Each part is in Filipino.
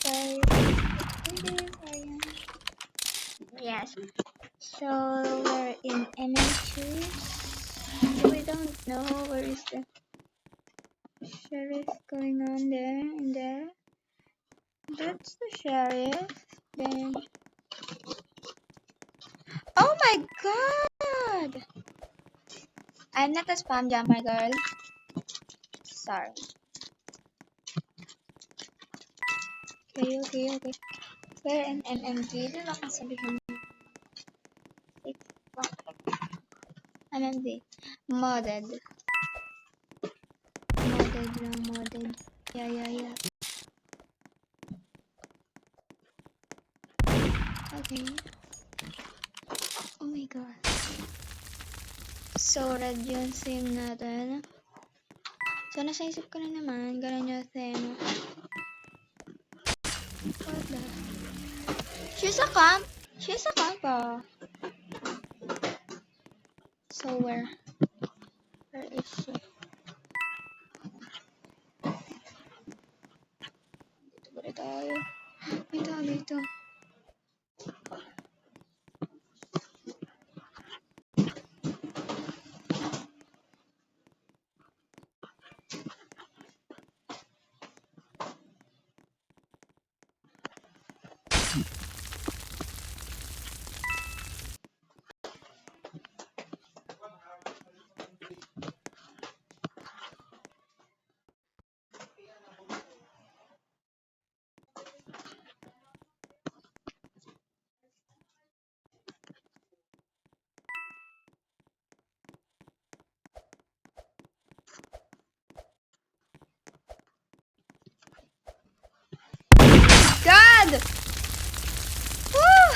guys. Yes. So we're in MM2. We don't know where is the sheriff going on there and there. That's the sheriff. Then oh my god! I'm not a spam jumper girl. Sorry. Okay. We're in MMG. Di ba kasabihin mo? MMG. Modded. Modded. Yeah. Okay. Oh my god. So red yung sim natin. So nasa isip ko na naman, ganun yung theme. What the? She's a camp. So where is she? Dito ba tayo? Dito. God! Woo!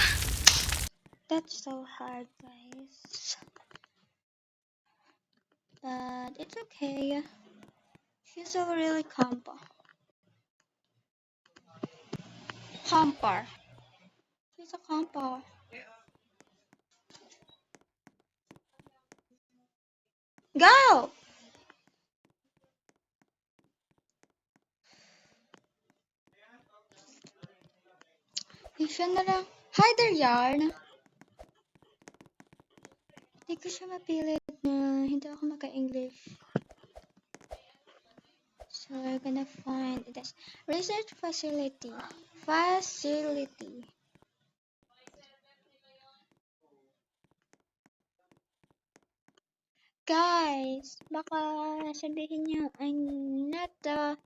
That's so hard, guys. But it's okay. She's a really camper. She's a camper. Go! Siya na lang. Hi there, Yarn. Hindi ko siya mapilit na hindi ako maka-English. So we're gonna find this research facility. Guys, baka sabihin niyo I'm not the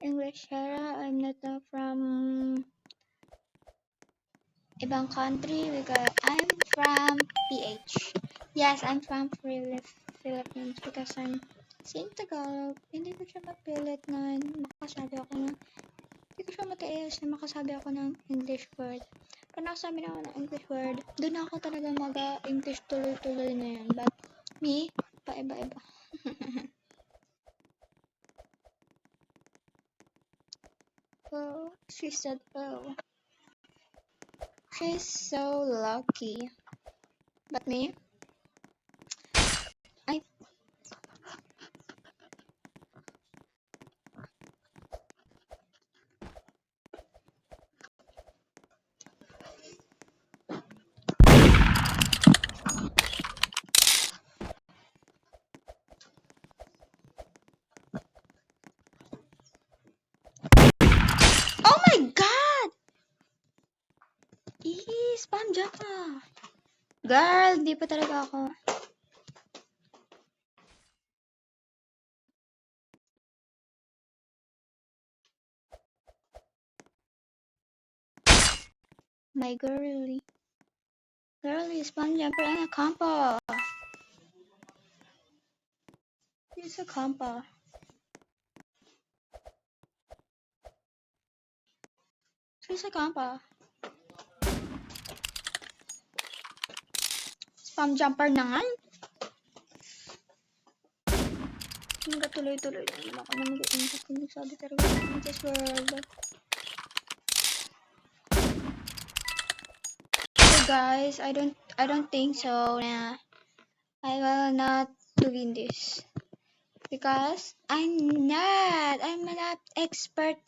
English era. I'm not from ibang country because I'm from PH. Yes, I'm from Philippines because I'm saying Tagalog. Hindi ko siya mapilit na makasabi ako ng hindi ko siya matiis na makasabi ako ng English word. Pag nakasabi na ako ng English word, doon ako talaga mag-English tuloy-tuloy na yan. But me, paiba-iba. Oh, she said, oh. She's so lucky. But me, oh my god! Spam Java! Girl, di pa talaga ako. My girly, spam jumper and a compa. She's a compa. Spam jumper na nga. Tuloy-tuloy na naman ako na mag-iingat kung nagsabi talaga in this world. So guys, I don't think so na I will not win this. Because I'm not expert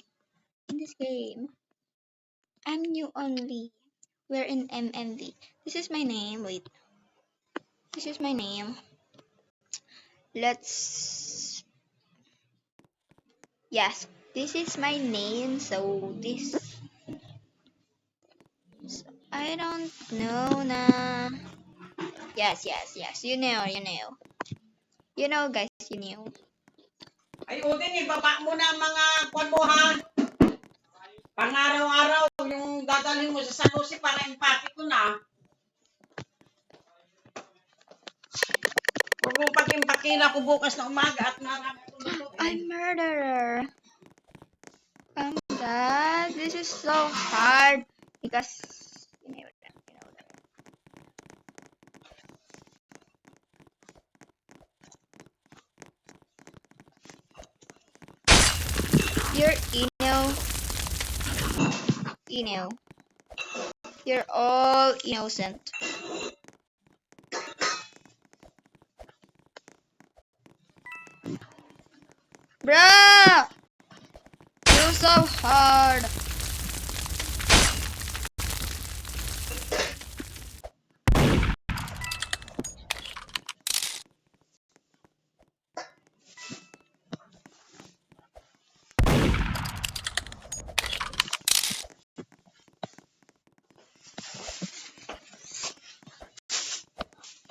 in this game. I'm new only. We're in MMV. This is my name. Wait. This is my name. Let's... Yes, this is my name. So this... I don't know na... Yes. You know. You know, guys. You know. Ay, Udin, ibaba mo na ang mga kwan mo, ha? Pang-araw-araw, yung dadalhin mo sa San Jose para impake ko na. Huwag mong pag-impakila ko bukas na umaga at marami ko lutuin. I'm murderer. Oh my god, this is so hard because you know that. You're You're all innocent. Bruh! You're so hard.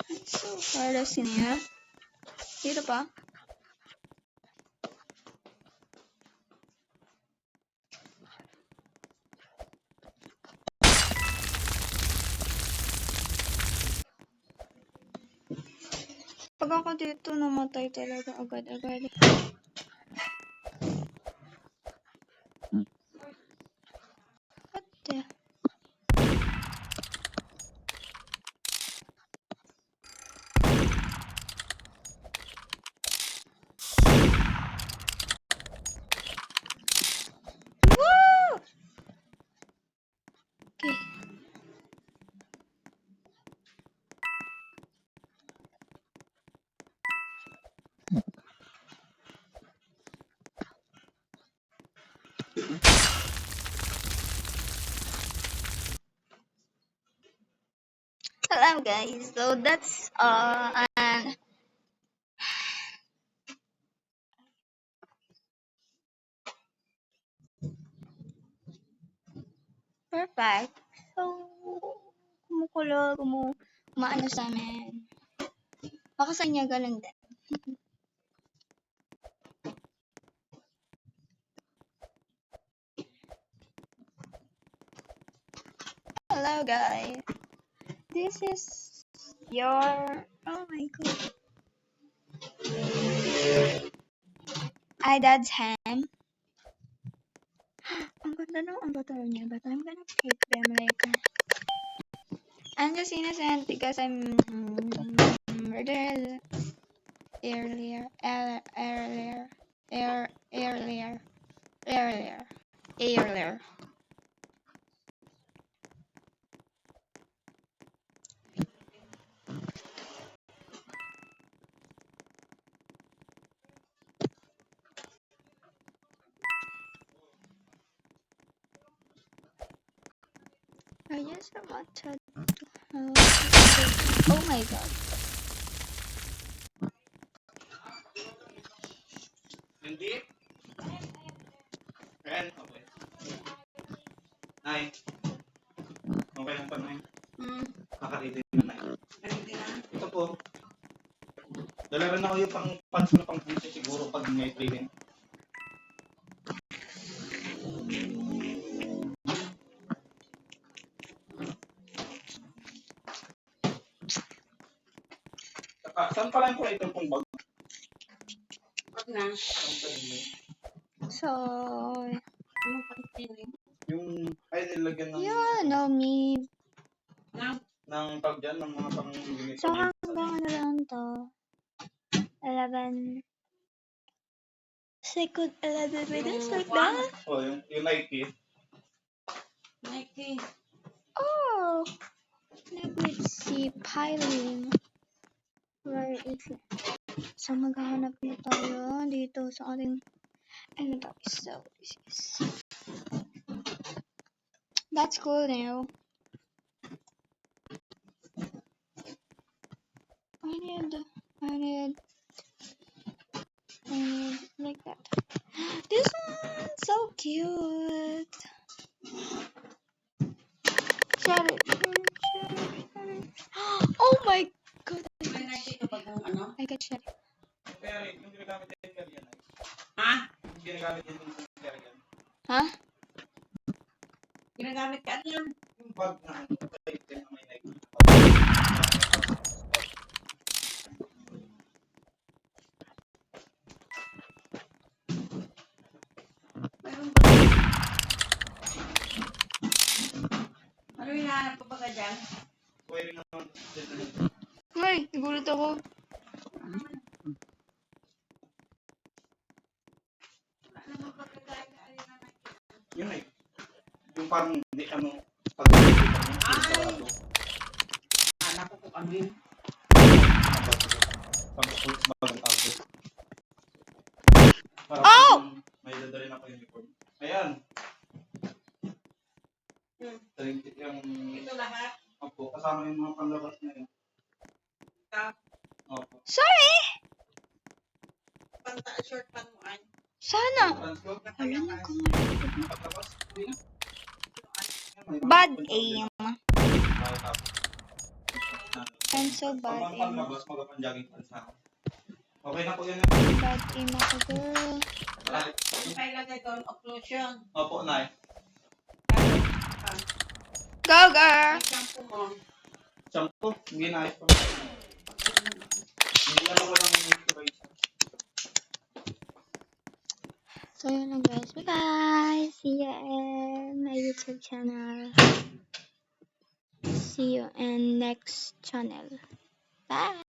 It's so hard as in here. Dito pa. Pag ako dito, namatay talaga agad-agad. What the? Woo! Okay. Hello guys, so that's and perfect. So kumukulo, kumaano sa amin. Baka sa inyo ganun din. Hello guys. This is your... Oh my god. Dad's ham. Ang ganda ng avatar niya, but I'm gonna pick them later. I'm just innocent because I'm murdered earlier. I just wanted to help. Oh my god. Hindi? Ren, okay. Nay. Okay lang pa, Nay. Kakaready na, Nay. Ito po. Dala rin ako yung pants na pang-future siguro pag may training. Saan pa lang po ito pong bag? Wag na. So, Anong pag-training? Yung, ay nilagyan ng... you know me. Ng tag dyan, ng mga pang-unit. So, hanggang ano lang to? 11 minutes like that? Oh, yung Nike. Nike. Oh! Let's see, piling. Where is it? So, maghahanap na tayo dito sa ating... Ano to? So, this is... That's cool now. I need like that. This one's so cute. Shut it. Oh my god. May nakita pa kung ano? I got shut. Pero yung ginagamit din yan yan. Ha? Yung ginagamit din yung yan. Huh? Ginagamit ka ano yan? Yung bag na na may Nike. Meron ba? Ano hinahanap ko ba ka dyan? Pwede naman. Ay, nagulat ako. Wala naman pagkakain na ayun na nakita. Yun eh. Yung parang hindi ano. Ay! Anak ko kung ano yun. Bagong auto. Oh! May dadalhin ako uniform. Ayan. Yung Ito lahat. opo, kasama yung mga panlabas na yun. Ito. Opo. Sorry! Panta short pan mo ay. Sana. Transport. Alam ko. Paglabas. Uwi na. Bad aim. Tapos. I'm so bad Pag aim. paglabas, mag-jogging pants na ako. Okay na po yun. Bad aim ako, girl. Yung kailagay doon, occlusion. Opo, Nay. Go, girl! Ang shampoo mo. Shampoo. Hindi na ito. Hindi ano ko lang yung moisturizer. So, yun lang guys. Bye guys! See you in my YouTube channel. See you in next channel. Bye!